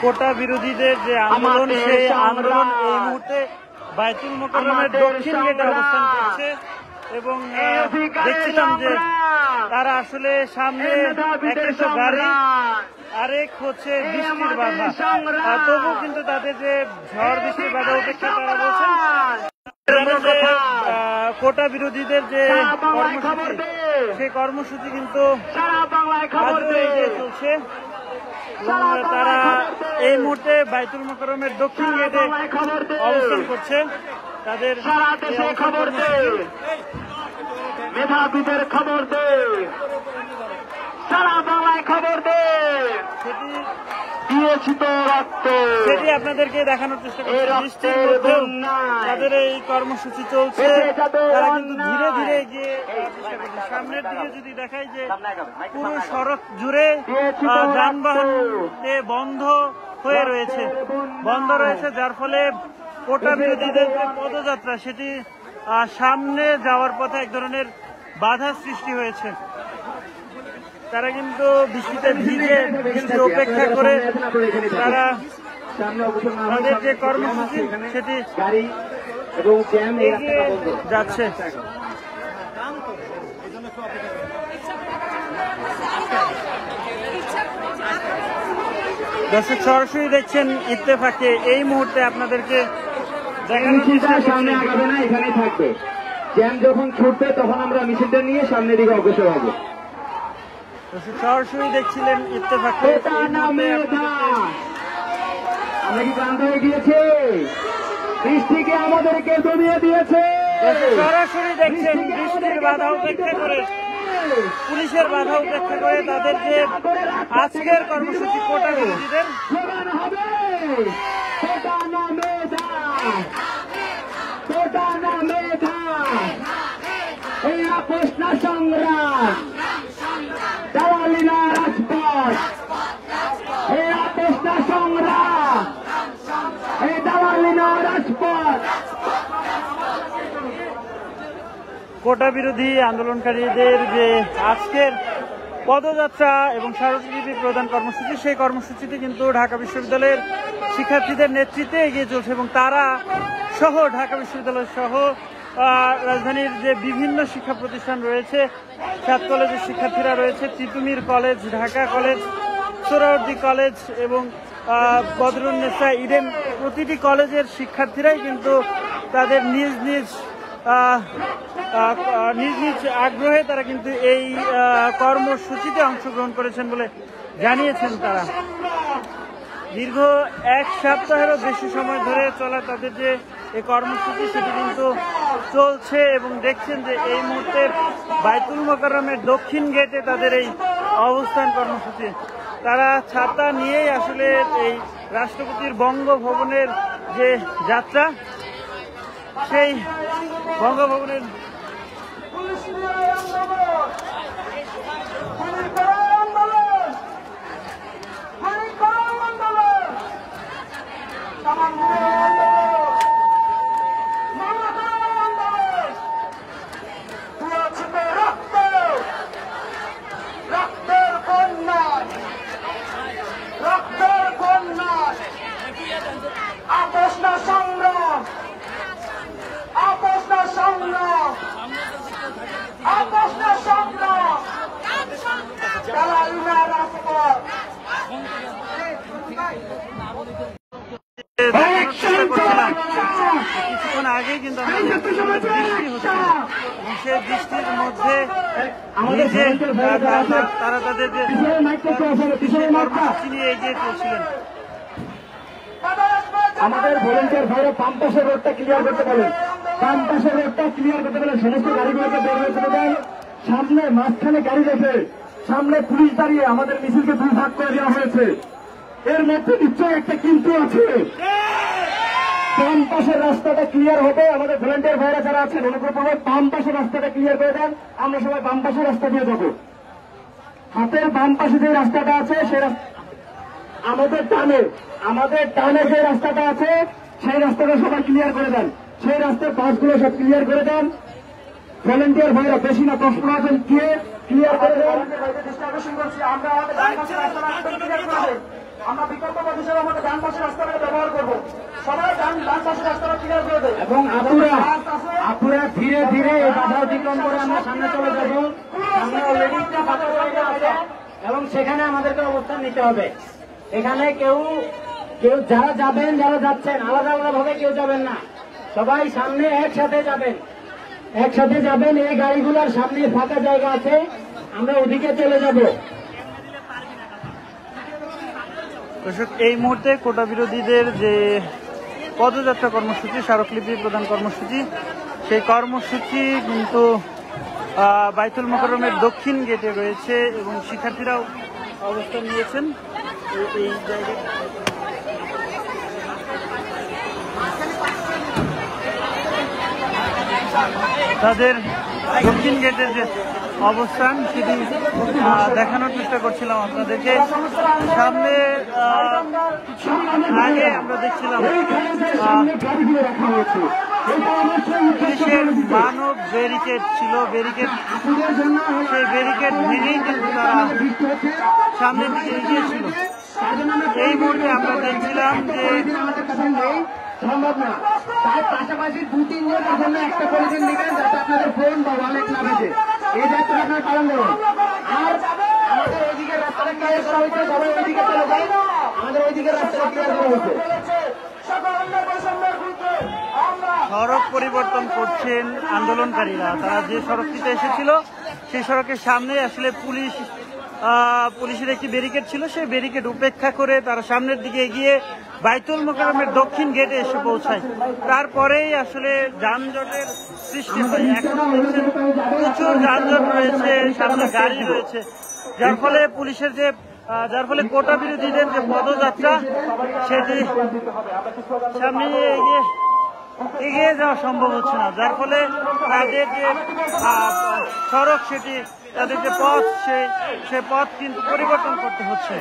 কোটা বিরোধীদের যে আন্দোলন, সেই আন্দোলন এই মুহূর্তে বায়তুল মোকাররমের দক্ষিণ গেটে অবস্থান করছে এবং দেখছিলাম যে তারা আসলে সামনে একটা গাড়ি, আরেক হচ্ছে বৃষ্টির বাধা, তবু কিন্তু তাদের যে ঝড় বৃষ্টির বাধা উপেক্ষা তারা বলছেন কোটা বিরোধীদের যে কর্মসূচি, সেই কর্মসূচি কিন্তু চলছে। তারা এই মুহূর্তে বায়তুল মোকাররমের দক্ষিণ গেটে অবস্থান করছে। তাদের মেধাবীদের খবর দে, সারা বাংলায় খবর দে, দিয়েছি তো রক্ত, সেটি আপনাদেরকে দেখানোর চেষ্টা করছি। বৃষ্টির মধ্যেও তাদের এই কর্মসূচি চলছে। তারা কিন্তু ধীরে ধীরে এগিয়ে সামনের দিকে যদি দেখাই যে পুরো সড়ক জুড়ে যানবাহন বন্ধ হয়ে রয়েছে, যার ফলে কোটা বিরোধীদের যে পদযাত্রা সেটি সামনে যাওয়ার পথে এক ধরনের বাধা সৃষ্টি হয়েছে। তারা কিন্তু বৃষ্টিতে ভিজে অপেক্ষা করে তারা তাদের যে কর্মসূচি সেটি এগিয়ে যাচ্ছে। দর্শক সরাসরি দেখছেন ইত্তেফাকে, এই মুহূর্তে আপনাদেরকে সামনে আগাবে না, এখানেই থাকবে। জ্যাম যখন ছুটবে তখন আমরা মিছিলটা নিয়ে সামনের দিকে অগ্রসর হব। সরাসরি দেখছিলেন ইত্তেফাকে। আমরা কি ক্লান্ত হয়ে গিয়েছে? বৃষ্টিকে আমাদেরকে দমিয়ে দিয়েছে। সরাসরি দেখছেন বৃষ্টির বাধা উপেক্ষা করে, পুলিশের বাধা উপেক্ষা করে তাদের যে আজকের কর্মসূচি কোটা বিরোধীদের এই প্রশ্ন সংগ্রাম দালালিনা রাজপথ, এই প্রশ্ন সংগ্রাম এই দালালিনা রাজপথ। কোটা বিরোধী আন্দোলনকারীদের যে আজকের পদযাত্রা এবং স্মারকলিপি প্রদান কর্মসূচি, সেই কর্মসূচিতে কিন্তু ঢাকা বিশ্ববিদ্যালয়ের শিক্ষার্থীদের নেতৃত্বে এগিয়ে চলছে এবং তারা সহ ঢাকা বিশ্ববিদ্যালয় সহ রাজধানীর যে বিভিন্ন শিক্ষা প্রতিষ্ঠান রয়েছে, সাত কলেজের শিক্ষার্থীরা রয়েছে, Titumir college, Dhaka college, Suhrawardy college এবং বদরুন্নেসা, ইডেন, প্রতিটি কলেজের শিক্ষার্থীরাই কিন্তু তাদের নিজ নিজ আগ্রহে তারা কিন্তু এই কর্মসূচিতে অংশগ্রহণ করেছেন বলে জানিয়েছেন। তারা দীর্ঘ এক সপ্তাহেরও বেশি সময় ধরে চলা তাদের যে এই কর্মসূচি সেটি কিন্তু চলছে এবং দেখছেন যে এই মুহূর্তে বায়তুল মোকাররমের দক্ষিণ গেটে তাদের এই অবস্থান কর্মসূচি। তারা ছাতা নিয়েই আসলে এই রাষ্ট্রপতির বঙ্গভবনের যে যাত্রা, সেই বঙ্গভবনের কিছুক্ষণ আগেই কিন্তু বৃষ্টি হচ্ছে এবং সেই বৃষ্টির মধ্যে তারা তাদের যে কর্মসূচি নিয়ে এগিয়ে চলছিলেন। আমাদের ভলেন্টিয়ার ভাইরা বাম পাশের রোডটা ক্লিয়ার করতে বলেন, বাম পাশের রোডটা ক্লিয়ার করতে বলেন, সমস্ত গাড়িগুলোকে বের হয়ে চলে যায়। সামনে মাঝখানে গাড়ি রেখে সামনে পুলিশ দাঁড়িয়ে আমাদের মিছিলকে দুই ভাগ করে দেওয়া হয়েছে। এর মধ্যে নিশ্চয় একটা কিন্তু আছে। বাম পাশের রাস্তাটা ক্লিয়ার হবে। আমাদের ভলেন্টিয়ার ভাইরা যারা আছেন অনুগ্রহভাবে বাম পাশের রাস্তাটা ক্লিয়ার করে দেন। আমরা সবাই বাম পাশের রাস্তা দিয়ে যাবো। হাতের বাম পাশে যে রাস্তাটা আছে সে আমাদের ডানে যে রাস্তাটা আছে সেই রাস্তাটা সবাই ক্লিয়ার করে দেন। সেই রাস্তার পাশগুলো সব ক্লিয়ার করে দেন। ভলেন্টিয়ার ভাইরা বেশি না 10 আছেন, ক্লিয়ার করে দেন। আমরা আমাদের আমরা বিকল্প পথ হিসেবে আমাদের ডান পাশের রাস্তাটা ব্যবহার করবো। সবাই ডান পাশের রাস্তাটা ক্লিয়ার করে দেয় এবং আপুরা ধীরে ধীরে এই বাধা অতিক্রম করে আমরা সামনে চলে যাবো। সামনে অলরেডি একটা ফাঁকা জায়গা আছে এবং সেখানে আমাদেরকে অবস্থান নিতে হবে। এখানে কেউ যারা যাবেন, যারা যাচ্ছেন আলাদা আলাদা ভাবে কেউ যাবেন না, সবাই সামনে একসাথে যাবেন। এই গাড়িগুলোর সামনে ফাঁকা জায়গা আছে, আমরা ওদিকে চলে যাব। দর্শক, এই মুহূর্তে কোটা বিরোধীদের যে পদযাত্রা কর্মসূচি, স্মারকলিপি প্রদান কর্মসূচি, সেই কর্মসূচি কিন্তু বাইতুল মোকাররমের দক্ষিণ গেটে রয়েছে এবং শিক্ষার্থীরাও অবস্থান নিয়েছেন এই জায়গায়। তাদের দক্ষিণ গেটের যে অবস্থান সেটি দেখানোর চেষ্টা করছিলাম আপনাদেরকে। সামনে কিছু আগে আমরা দেখছিলাম পুলিশের মানব ব্যারিকেড ছিল, সেই ব্যারিকেড ভেঙেই কিন্তু তারা সামনের দিকে এগিয়েছিল। এই মুহূর্তে আমরা দেখছিলাম যে সম্ভব না, তার পাশাপাশি 2-3 জনের জন্য একটা পলিথিন দিবেন যাতে আপনাদের ফোন বা ওয়ালেট না বেজে, এই দায়িত্বটা আপনারা পালন করুন। আর আমাদের ওইদিকে রাস্তাটা ক্লিয়ার করা হয়েছে, সবাই ওইদিকে চলে যায়, আমাদের ওইদিকে রাস্তাটা ক্লিয়ার করা হয়েছে। সড়ক পরিবর্তন করছেন আন্দোলনকারীরা। তারা যে সড়কটিতে এসেছিল সেই সড়কের সামনে আসলে পুলিশের একটি ব্যারিকেড ছিল, সেই ব্যারিকেড উপেক্ষা করে তারা সামনের দিকে এগিয়ে বাইতুল মোকাররমের দক্ষিণ গেটে এসে পৌঁছায়। তারপরেই আসলে যানজটের সৃষ্টি হয়। এখনো দেখছেন প্রচুর যানজট রয়েছে, সামনে গাড়ি রয়েছে, যার ফলে কোটা বিরোধীদের যে পদযাত্রা সেটি সামনে এগিয়ে যাওয়া সম্ভব হচ্ছে না, যার ফলে তাদের যে সড়ক সেটি, তাদের যে পথ সে পথ কিন্তু পরিবর্তন করতে হচ্ছে।